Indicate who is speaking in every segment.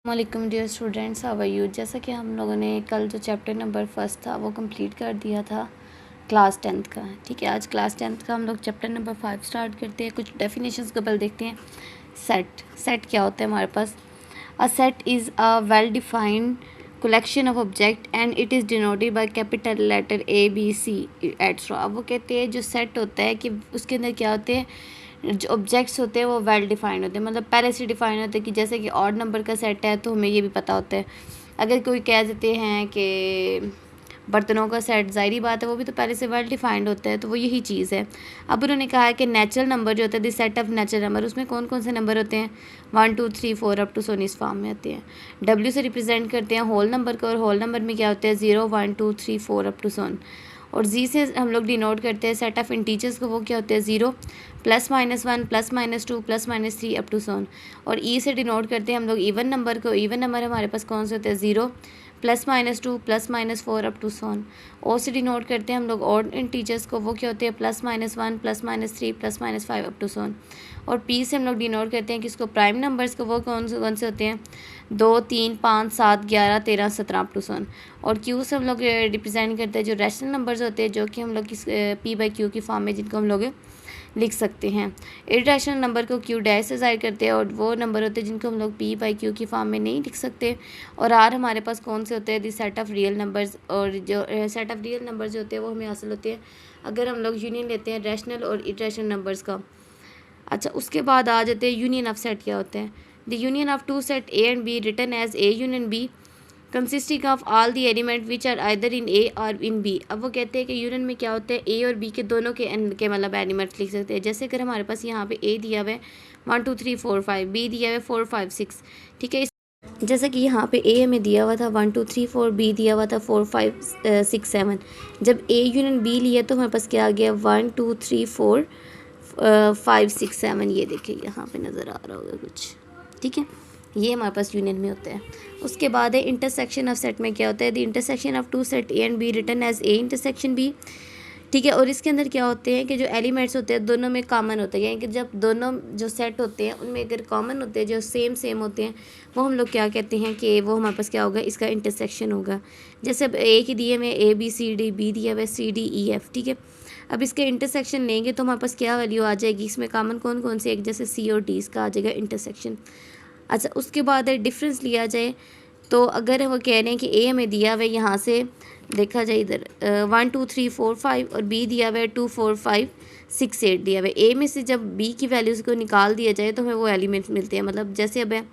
Speaker 1: वालेकुम dear students, how are you. जैसा कि हम लोगों ने कल जो चैप्टर नंबर फर्स्ट था वो कंप्लीट कर दिया था क्लास 10th का। ठीक है, आज क्लास 10th का हम लोग चैप्टर नंबर 5 स्टार्ट करते हैं। कुछ डेफिनेशंस को पहले देखते हैं। सेट क्या होता है हमारे पास। A set is a well defined collection of object and it is denoted by capital letter ABC etcetera. अब वो कहते हैं जो सेट होता है कि उसके अंदर क्या होते हैं, जो ऑब्जेक्ट्स होते हैं वो वेल डिफाइंड होते हैं, मतलब पहले से डिफाइन होते हैं कि जैसे कि ऑड नंबर का सेट है तो हमें ये भी पता होता है। अगर कोई कह देते हैं कि बर्तनों का सेट, ज़ाहिरी बात है वो भी तो पहले से वेल डिफाइंड होता है, तो वो यही चीज़ है। अब उन्होंने कहा है कि नेचुरल नंबर जो होता है the set of natural number, उसमें कौन कौन से नंबर होते हैं 1 2 3 4 अप टू सोन इस फॉर्म में होते हैं। W से रिप्रेजेंट करते हैं होल नंबर को, और होल नंबर में क्या होते हैं 0 1 2 3 4 अप टू सोन। और जी से हम लोग डिनोट करते हैं सेट ऑफ इंटीजर्स को, वो क्या होते हैं 0 +-1 +-2 +-3 अप टू सोन। और ई से डिनोट करते हैं हम लोग इवन नंबर को। इवन नंबर हमारे पास कौन से होते हैं 0 +-2 +-4 अप टू सोन। ओ से डिनोट करते हैं हम लोग ऑड इंटीजर्स को, वो क्या होते हैं +-1 +-3 +-5 अप टू सोन। और पी से हम लोग डिनोट करते हैं किसको, प्राइम नंबर्स को, वो कौन से होते हैं 2 3 5 7 11 13 17 अप टू सोन। और क्यू से हम लोग रिप्रेजेंट करते हैं जो रैशनल नंबर्स होते हैं, जो कि हम लोग किस P/Q की फॉर्म में जिनको हम लोग लिख सकते हैं। इरेशनल नंबर को क्यू डैश से ज़ाहिर करते हैं, और वो नंबर होते हैं जिनको हम लोग P/Q की फॉर्म में नहीं लिख सकते। और आर हमारे पास कौन से होते हैं दी सेट ऑफ रियल नंबर्स, और जो सेट ऑफ रियल नंबर्स जो होते हैं वो हमें हासिल होते हैं अगर हम लोग यूनियन लेते हैं रैशनल और इरेशनल नंबर्स का। अच्छा, उसके बाद आ जाते हैं यूनियन ऑफ सेट क्या होते हैं। The union of two set A and B written as A union B consisting of all the element which are either in A और इन B। अब वो कहते हैं कि यूनियन में क्या होता है A और B के दोनों के मतलब एलिमेंट्स लिख सकते हैं। जैसे अगर हमारे पास यहाँ पे A दिया हुआ है 1 2 3 4 5, B दिया हुआ है 4 5 6। ठीक है, जैसे कि यहाँ पे A हमें दिया हुआ था 1 2 3 4, B दिया हुआ था 4 5 6 7। जब A यूनियन B लिया तो हमारे पास क्या आ गया 1 2 3 4 5 6 7। ये देखिए यहाँ पे नज़र आ रहा होगा कुछ। ठीक है, ये हमारे पास यूनियन में होता है। उसके बाद है इंटरसेक्शन ऑफ सेट में क्या होता है the intersection of two set A and B written as A intersection B। ठीक है, और इसके अंदर क्या होते हैं कि जो एलिमेंट्स होते हैं दोनों में कॉमन होते हैं, यानी कि जब दोनों जो सेट होते हैं उनमें अगर कॉमन होते हैं, जो सेम होते हैं, वो हम लोग क्या कहते हैं कि वो हमारे पास क्या होगा, इसका इंटरसेक्शन होगा। जैसे अब A की दिए में ABCD, B दिया हुआ है CDEF। ठीक है, अब इसके इंटरसेक्शन लेंगे तो हमारे पास क्या वैल्यू आ जाएगी, इसमें कॉमन कौन कौन से, एक जैसे C और D, इसका आ जाएगा इंटरसेक्शन। अच्छा, उसके बाद डिफरेंस लिया जाए तो अगर वो कह रहे हैं कि A हमें दिया हुआ है, यहाँ से देखा जाए इधर 1 2 3 4 5, और B दिया हुआ है 2 4 5 6 8 दिया हुआ है। A में से जब B की वैल्यूज़ को निकाल दिया जाए तो हमें वो एलिमेंट्स मिलते हैं। मतलब जैसे अब है,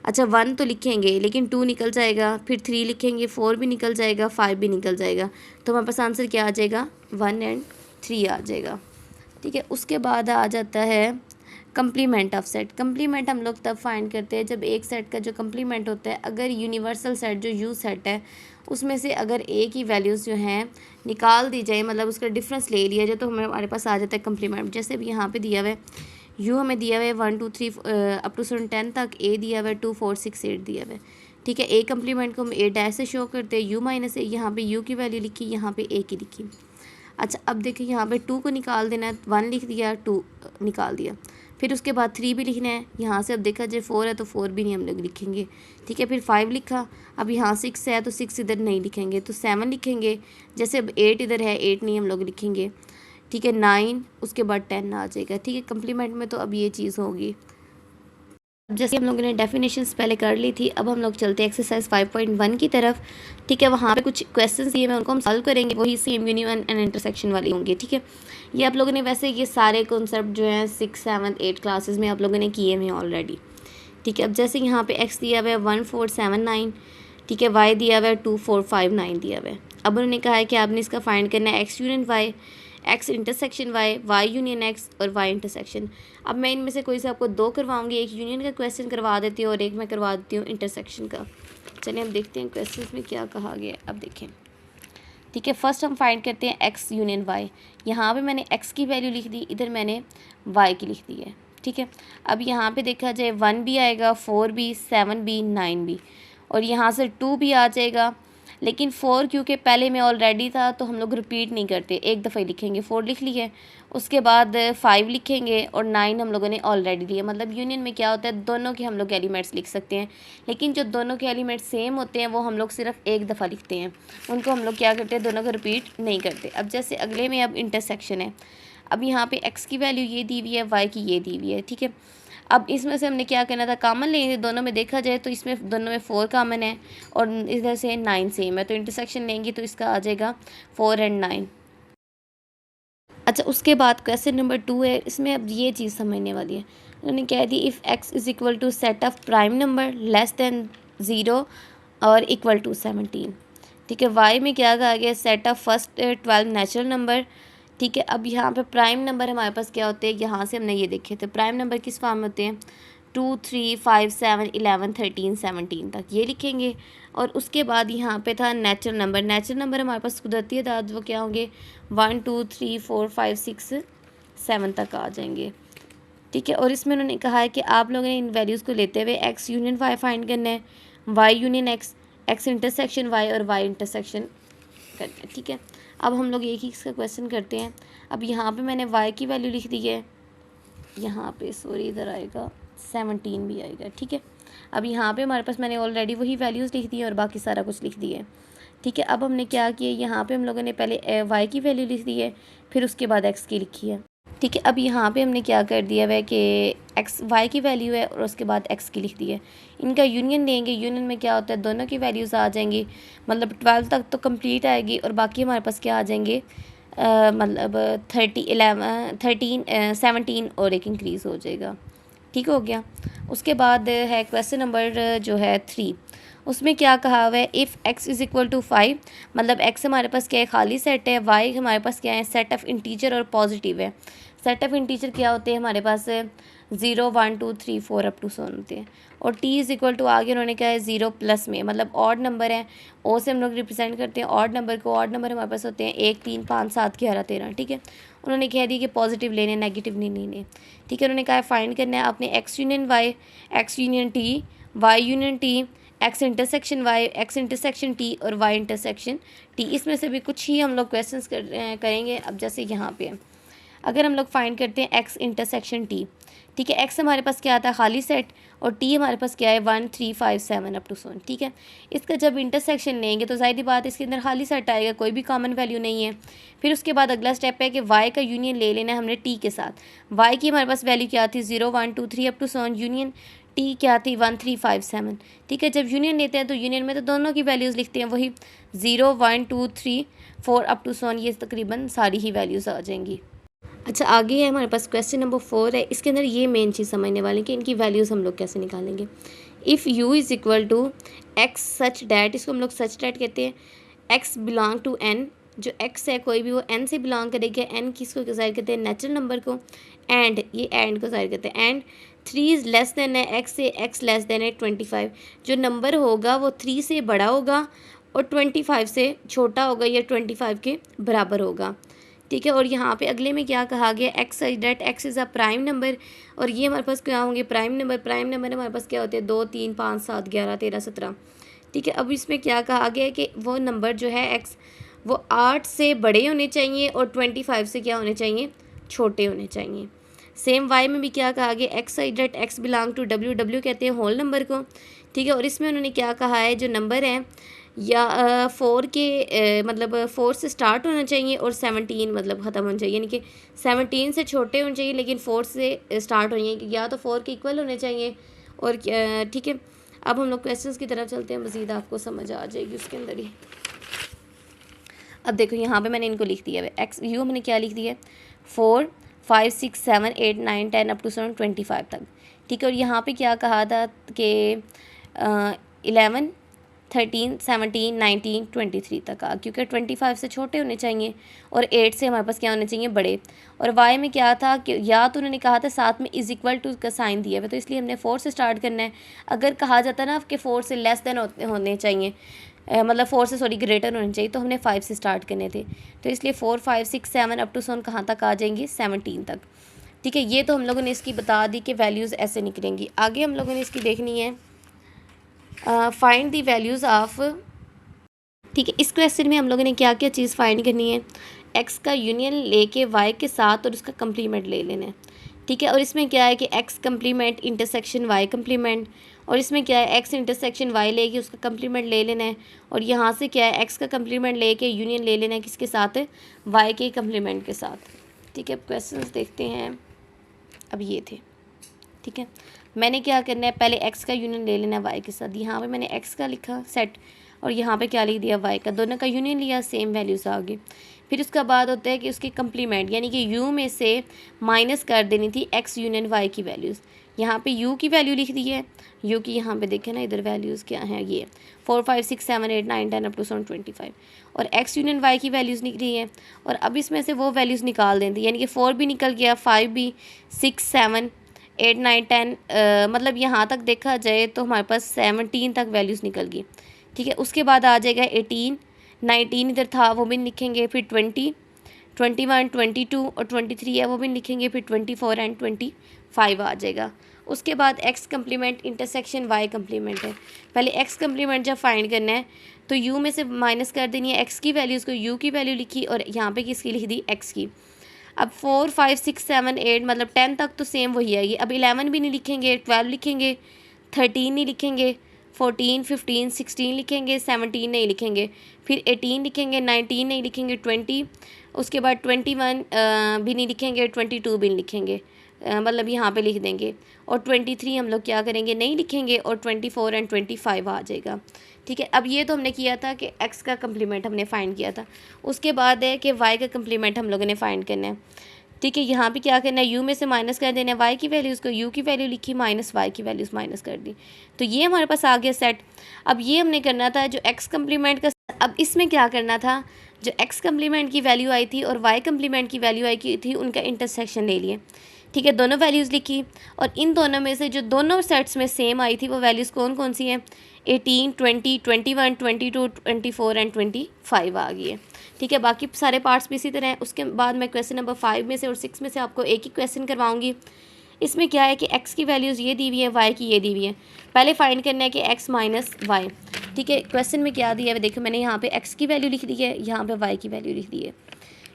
Speaker 1: अच्छा 1 तो लिखेंगे लेकिन 2 निकल जाएगा, फिर 3 लिखेंगे 4 भी निकल जाएगा, 5 भी निकल जाएगा, तो हमारे पास आंसर क्या आ जाएगा 1 और 3 आ जाएगा। ठीक है, उसके बाद आ जाता है कंप्लीमेंट ऑफ सेट। कंप्लीमेंट हम लोग तब फाइंड करते हैं जब एक सेट का जो कंप्लीमेंट होता है, अगर यूनिवर्सल सेट जो यू सेट है उसमें से अगर ए की वैल्यूज़ जो हैं निकाल दी जाए, मतलब उसका डिफरेंस ले लिया जाए, तो हमारे पास आ जाता है कंप्लीमेंट। जैसे भी यहाँ पे दिया हुआ है यू हमें दिया हुआ है 1 2 3 अप टू 10 तक, ए दिया हुआ है 2 4 6 8 दिया हुआ है। ठीक है, ए कंप्लीमेंट को हम ए डैश से शो करते हैं, U-A, यहाँ पे यू की वैल्यू लिखी, यहाँ पे ए की लिखी। अच्छा, अब देखिए यहाँ पे 2 को निकाल देना है, 1 लिख दिया, 2 निकाल दिया, फिर उसके बाद 3 भी लिखना है। यहाँ से अब देखा जाए 4 है तो 4 भी नहीं हम लोग लिखेंगे। ठीक है, फिर 5 लिखा, अब यहाँ 6 है तो 6 इधर नहीं लिखेंगे, तो 7 लिखेंगे। जैसे अब 8 इधर है, 8 नहीं हम लोग लिखेंगे। ठीक है, 9, उसके बाद 10 आ जाएगा। ठीक है, कंप्लीमेंट में तो अब ये चीज़ होगी। जैसे हम लोगों ने डेफिनेशंस पहले कर ली थी, अब हम लोग चलते हैं एक्सरसाइज 5.1 की तरफ। ठीक है, वहाँ पे कुछ क्वेश्चंस दिए मैं उनको हम सॉल्व करेंगे, वही सेम यूनियन एंड इंटरसेक्शन वाले होंगे। ठीक है, ये आप लोगों ने वैसे ये सारे कॉन्सेप्ट जो हैं 6 7 8 क्लासेस में आप लोगों ने किए हुए हैं ऑलरेडी। ठीक है, अब जैसे यहाँ पे एक्स दिया हुआ है 1 4 7 9। ठीक है, वाई दिया हुआ है 2 4 5 9 दिया हुआ है। अब उन्होंने कहा है कि आपने इसका फाइंड करना है x union y, x intersection y, y union x और वाई इंटरसेक्शन। अब मैं इनमें से कोई से आपको 2 करवाऊंगी, एक यूनियन का क्वेश्चन करवा देती हूँ और एक मैं करवा देती हूँ इंटरसेक्शन का। चलिए हम देखते हैं क्वेश्चन में क्या कहा गया। अब देखें, ठीक है, फर्स्ट हम फाइंड करते हैं एक्स यूनियन वाई। यहाँ पे मैंने एक्स की वैल्यू लिख दी, इधर मैंने वाई की लिख दी है। ठीक है, अब यहाँ पे देखा जाए 1 भी आएगा, 4 भी, 7 भी, 9 भी, और यहाँ से 2 भी आ जाएगा, लेकिन 4 क्योंकि पहले में ऑलरेडी था तो हम लोग रिपीट नहीं करते, एक दफ़ा ही लिखेंगे। 4 लिख लिए, उसके बाद 5 लिखेंगे और 9 हम लोगों ने ऑलरेडी लिए। मतलब यूनियन में क्या होता है, दोनों के हम लोग एलिमेंट्स लिख सकते हैं, लेकिन जो दोनों के एलिमेंट्स सेम होते हैं वो हम लोग सिर्फ एक दफ़ा लिखते हैं, उनको हम लोग क्या करते हैं, दोनों को रिपीट नहीं करते। अब जैसे अगले में अब इंटरसेक्शन है। अब यहाँ पे x की वैल्यू ये दी हुई है, y की ये दी हुई है, ठीक है। अब इसमें से हमने क्या करना था, कॉमन लेंगे। दोनों में देखा जाए तो इसमें दोनों में 4 कॉमन है और इधर से 9 सेम है, तो इंटरसेक्शन लेंगे तो इसका आ जाएगा 4 और 9। अच्छा, उसके बाद क्वेश्चन नंबर 2 है, इसमें अब ये चीज़ समझने वाली है। उन्होंने कह दी if x is equal to set of prime number less than 0 और इक्वल टू 17, ठीक है। y में क्या कहा गया, set of first 12 natural number, ठीक है। अब यहाँ पे प्राइम नंबर हमारे पास क्या होते हैं, यहाँ से हमने ये देखे थे प्राइम नंबर किस फॉर्म में होते हैं, 2 3 5 7 11 13 17 तक ये लिखेंगे। और उसके बाद यहाँ पे था नेचुरल नंबर। नेचुरल नंबर हमारे पास कुदरती अदाद वो क्या होंगे, 1 2 3 4 5 6 7 तक आ जाएंगे, ठीक है। और इसमें उन्होंने कहा है कि आप लोगों ने इन वैल्यूज़ को लेते हुए x यूनियन y फाइंड करना है, y union x, x intersection y और y इंटरसेक्शन करना है, ठीक है। अब हम लोग एक ही इसका क्वेश्चन करते हैं। अब यहाँ पे मैंने y की वैल्यू लिख दी है, यहाँ पे सॉरी इधर आएगा 17 भी आएगा, ठीक है। अब यहाँ पे हमारे पास मैंने ऑलरेडी वही वैल्यूज़ लिख दी है और बाकी सारा कुछ लिख दिया है, ठीक है। अब हमने क्या किया, यहाँ पे हम लोगों ने पहले y की वैल्यू लिख दी है, फिर उसके बाद x की लिखी है, ठीक है। अब यहाँ पे हमने क्या कर दिया है कि y की वैल्यू है और उसके बाद x की लिख दी है। इनका यूनियन लेंगे, यूनियन में क्या होता है, दोनों की वैल्यूज़ आ जाएंगी, मतलब 12 तक तो कंप्लीट आएगी और बाकी हमारे पास क्या आ जाएंगे, मतलब 17 और एक इंक्रीज़ हो जाएगा, ठीक हो गया। उसके बाद है क्वेश्चन नंबर जो है 3, उसमें क्या कहा हुआ है, if x is equal to 5, मतलब x हमारे पास क्या है, खाली सेट है, y हमारे पास क्या है, सेट ऑफ इंटीजर और पॉजिटिव है। सेट ऑफ इंटीजर क्या होते हैं हमारे पास, 0 1 2 3 4 अप टू 7 होते हैं। और t इज़ इक्वल टू आगे उन्होंने क्या है 0 प्लस में, मतलब ऑड नंबर है, ओ से हम लोग रिप्रेजेंट करते हैं ऑड नंबर को। ऑड नंबर हमारे पास होते हैं 1 3 5 7 11 13, ठीक है। उन्होंने कह दी कि पॉजिटिव लेने, नेगेटिव नहीं लेने, ठीक है। उन्होंने कहा फाइंड करना है आपने x union y, x union t, y union t, x intersection y, x intersection t और y इंटरसेक्शन t। इसमें से भी कुछ ही हम लोग क्वेश्चंस करेंगे। अब जैसे यहाँ पे अगर हम लोग फाइंड करते हैं x इंटरसेक्शन t, ठीक है। x हमारे पास क्या आता है, खाली सेट, और t हमारे पास क्या है 1 3 5 7 अप टू 7, ठीक है। इसका जब इंटरसेक्शन लेंगे तो ज़ाहिर बात इसके अंदर खाली सेट आएगा, कोई भी कॉमन वैल्यू नहीं है। फिर उसके बाद अगला स्टेप है कि y का यूनियन ले लेना है हमने t के साथ। y की हमारे पास वैल्यू क्या थी, 0 1 2 3 अप टू 7, यूनियन t क्या थी 1 3 5 7, ठीक है। जब यूनियन लेते हैं तो यूनियन में तो दोनों की वैल्यूज़ लिखते हैं, वही 0 1 2 3 4 अप टू 7, ये तकरीबन सारी ही वैल्यूज़ आ जाएंगी। अच्छा, आगे है हमारे पास क्वेश्चन नंबर 4 है। इसके अंदर ये मेन चीज़ समझने वाले हैं कि इनकी वैल्यूज़ हम लोग कैसे निकालेंगे। If u is equal to x such that, इसको हम लोग सच डैट कहते हैं, x बिलोंग टू n, जो x है कोई भी वो n से बिलोंग करेगा। n किसको ज़ाहिर करते हैं, नेचुरल नंबर को, एंड ये एंड को ज़ाहिर करते हैं। एंड 3 इज़ लेस देन है x से, x लेस देन है 25, जो नंबर होगा वो 3 से बड़ा होगा और 25 से छोटा होगा या 25 के बराबर होगा, ठीक है। और यहाँ पे अगले में क्या कहा गया, x that x is a prime number, और ये हमारे पास क्या होंगे, प्राइम नंबर। प्राइम नंबर हमारे पास क्या होते हैं, 2 3 5 7 11 13 17, ठीक है। अब इसमें क्या कहा गया है कि वो नंबर जो है एक्स वो 8 से बड़े होने चाहिए और 25 से क्या होने चाहिए, छोटे होने चाहिए। सेम वाई में भी क्या कहा गया, x that x belong to W, W कहते हैं होल नंबर को, ठीक है। और इसमें उन्होंने क्या कहा है, जो नंबर है या 4 के मतलब 4 से स्टार्ट होना चाहिए और 17 मतलब ख़त्म होना चाहिए, यानी कि 17 से छोटे होने चाहिए लेकिन 4 से स्टार्ट होने चाहिए, या तो 4 के इक्वल होने चाहिए और ठीक है। अब हम लोग क्वेश्चंस की तरफ चलते हैं, मज़ीद आपको समझ आ जाएगी उसके अंदर ही। अब देखो यहाँ पे मैंने इनको लिख दिया है, एक्स यू मैंने क्या लिख दिया है, 4 5 6 7 8 9 10 अप टू 25 तक, ठीक है। और यहाँ पे क्या कहा था कि 11 13 17 19 23 तक आ, क्योंकि 25 से छोटे होने चाहिए और 8 से हमारे पास क्या होने चाहिए, बड़े। और वाई में क्या था कि या तो उन्होंने कहा था साथ में इज़ इक्वल टू का साइन दिया हुआ, तो इसलिए हमने 4 से स्टार्ट करना है। अगर कहा जाता ना कि 4 से लेस देन होने चाहिए, मतलब 4 से ग्रेटर होने चाहिए, तो हमने 5 से स्टार्ट करने थे। तो इसलिए 4 5 6 7 अप टू 7 कहाँ तक आ जाएंगी, 17 तक, ठीक है। ये तो हम लोगों ने इसकी बता दी कि वैल्यूज़ ऐसे निकलेंगी। आगे हम लोगों ने इसकी देखनी है फाइंड दी वैल्यूज़ ऑफ ठीक है, इस क्वेश्चन में हम लोगों ने क्या क्या चीज़ फाइंड करनी है, एक्स का यूनियन लेके वाई के साथ और उसका कंप्लीमेंट ले लेना है। ठीक है, और इसमें क्या है कि x complement intersection y complement, और इसमें क्या है एक्स इंटरसेक्शन वाई लेके उसका कंप्लीमेंट ले लेना है, और यहाँ से क्या है एक्स का कंप्लीमेंट लेके यूनियन ले लेना है किसके साथ है, वाई के कंप्लीमेंट के साथ। ठीक है, क्वेश्चंस देखते हैं। अब ये थे, ठीक है, मैंने क्या करना है, पहले एक्स का यूनियन ले लेना है वाई के साथ। यहाँ पे मैंने एक्स का लिखा सेट, और यहाँ पे क्या लिख दिया, वाई का, दोनों का यूनियन लिया, सेम वैल्यूज़ आ गई। फिर उसका बाद होता है कि उसके कंप्लीमेंट, यानी कि यू में से माइनस कर देनी थी एक्स यूनियन वाई की वैल्यूज़। यहाँ पे यू की वैल्यू लिख दी है, यू की यहाँ पे देखें ना, इधर वैल्यूज़ क्या हैं, ये 4 5 6 7 8 9 10 अप टू 25, और एक्स यूनियन वाई की वैल्यूज़ निकली है। और अब इसमें से वो वैल्यूज़ निकाल दें, यानी कि 4 भी निकल गया, 5 भी, 6 7 8 9 10, मतलब यहाँ तक देखा जाए तो हमारे पास 17 तक वैल्यूज़ निकल गई। ठीक है, उसके बाद आ जाएगा 18 19 इधर था वो भी लिखेंगे, फिर 20 21 22 और 23 है वो भी लिखेंगे, फिर 24 एंड 25 आ जाएगा। उसके बाद x complement intersection y complement है। पहले एक्स कंप्लीमेंट जब फाइंड करना है तो यू में से माइनस कर देनी है एक्स की वैल्यूज़ को, यू की वैल्यू लिखी और यहाँ पे किसकी लिख दी, एक्स की। अब 4 5 6 7 8 मतलब 10 तक तो सेम वही आएगी। अब 11 भी नहीं लिखेंगे, 12 लिखेंगे, 13 नहीं लिखेंगे, 14 15 16 लिखेंगे, 17 नहीं लिखेंगे, फिर 18 लिखेंगे, 19 नहीं लिखेंगे, 20, उसके बाद 21 भी नहीं लिखेंगे, 22 भी नहीं लिखेंगे, मतलब यहाँ पे लिख देंगे, और 23 हम लोग क्या करेंगे, नहीं लिखेंगे, और 24 एंड 25 आ जाएगा। ठीक है, अब ये तो हमने किया था कि एक्स का कंप्लीमेंट हमने फाइंड किया था। उसके बाद है कि वाई का कंप्लीमेंट हम लोगों ने फाइंड करना है। ठीक है, यहाँ पे क्या करना है, यू में से माइनस कर देना है वाई की वैल्यूज़ को, यू की वैल्यू लिखी माइनस वाई की वैल्यूज़ माइनस कर दी, तो ये हमारे पास आ गया सेट। अब ये हमने करना था जो एक्स कंप्लीमेंट का, अब इसमें क्या करना था, जो एक्स कंप्लीमेंट की वैल्यू आई थी और वाई कंप्लीमेंट की वैल्यू आई थी उनका इंटरसेक्शन ले लिए। ठीक है, दोनों वैल्यूज़ लिखी, और इन दोनों में से जो दोनों सेट्स में सेम आई थी वो वैल्यूज़ कौन कौन सी हैं, 18 20 21 22 24 एंड 25 आ गई है। ठीक है, बाकी सारे पार्ट्स भी इसी तरह हैं। उसके बाद मैं क्वेश्चन नंबर 5 में से और 6 में से आपको एक ही क्वेश्चन करवाऊंगी। इसमें क्या है कि एक्स की वैल्यूज़ ये दी हुई है, वाई की ये दी हुई है। पहले फाइंड करना है कि एक्स माइनस वाई। ठीक है, क्वेश्चन में क्या दिया है देखो, मैंने यहाँ पे एक्स की वैल्यू लिख दी है, यहाँ पे वाई की वैल्यू लिख दी है।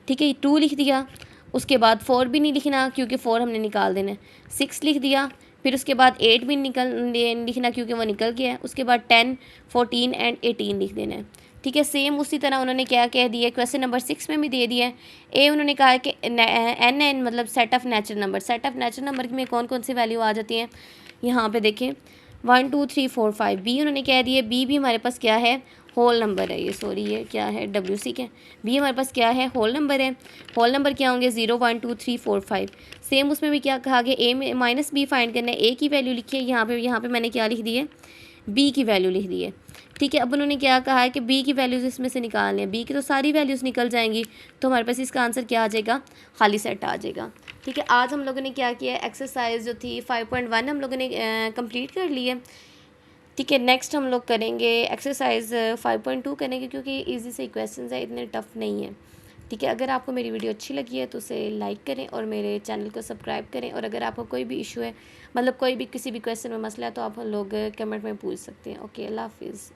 Speaker 1: ठीक है, 2 लिख दिया, उसके बाद 4 भी नहीं लिखना क्योंकि 4 हमने निकाल देना है, 6 लिख दिया, फिर उसके बाद 8 भी लिखना क्योंकि वो निकल गया है, उसके बाद 10 14 एंड 18 लिख देना है। ठीक है, सेम उसी तरह उन्होंने क्या कह दिया, क्वेश्चन नंबर 6 में भी दे दिया है। ए उन्होंने कहा है कि एन मतलब set of natural number, set of natural number में कौन कौन सी वैल्यू आ जाती हैं, यहाँ पे देखें 1 2 3 4 5। बी उन्होंने कह दिया, बी भी हमारे पास क्या है, होल नंबर है, ये सॉरी ये क्या है, WC के, बी हमारे पास क्या है, होल नंबर है। होल नंबर क्या होंगे, 0 1 2 3 4 5। सेम उसमें भी क्या कहा गया, ए में माइनस बी फाइंड करना है, ए की वैल्यू लिखी है, यहाँ पे मैंने क्या लिख दी है, बी की वैल्यू लिख दी है। ठीक है, अब उन्होंने क्या कहा है कि बी की वैल्यूज़ इसमें से निकालनी है, बी की तो सारी वैल्यूज़ निकल जाएंगी, तो हमारे पास इसका आंसर क्या आ जाएगा, खाली सेट आ जाएगा। ठीक है, आज हम लोगों ने क्या किया, एक्सरसाइज जो थी 5.1 हम लोगों ने कंप्लीट कर ली है। ठीक है, नेक्स्ट हम लोग करेंगे एक्सरसाइज 5.2 करेंगे, क्योंकि इजी से क्वेश्चंस है, इतने टफ नहीं है। ठीक है, अगर आपको मेरी वीडियो अच्छी लगी है तो उसे लाइक करें और मेरे चैनल को सब्सक्राइब करें, और अगर आपको कोई भी इशू है, मतलब कोई भी किसी भी क्वेश्चन में मसला है, तो आप लोग कमेंट में पूछ सकते हैं। ओके, अल्लाह हाफिज़।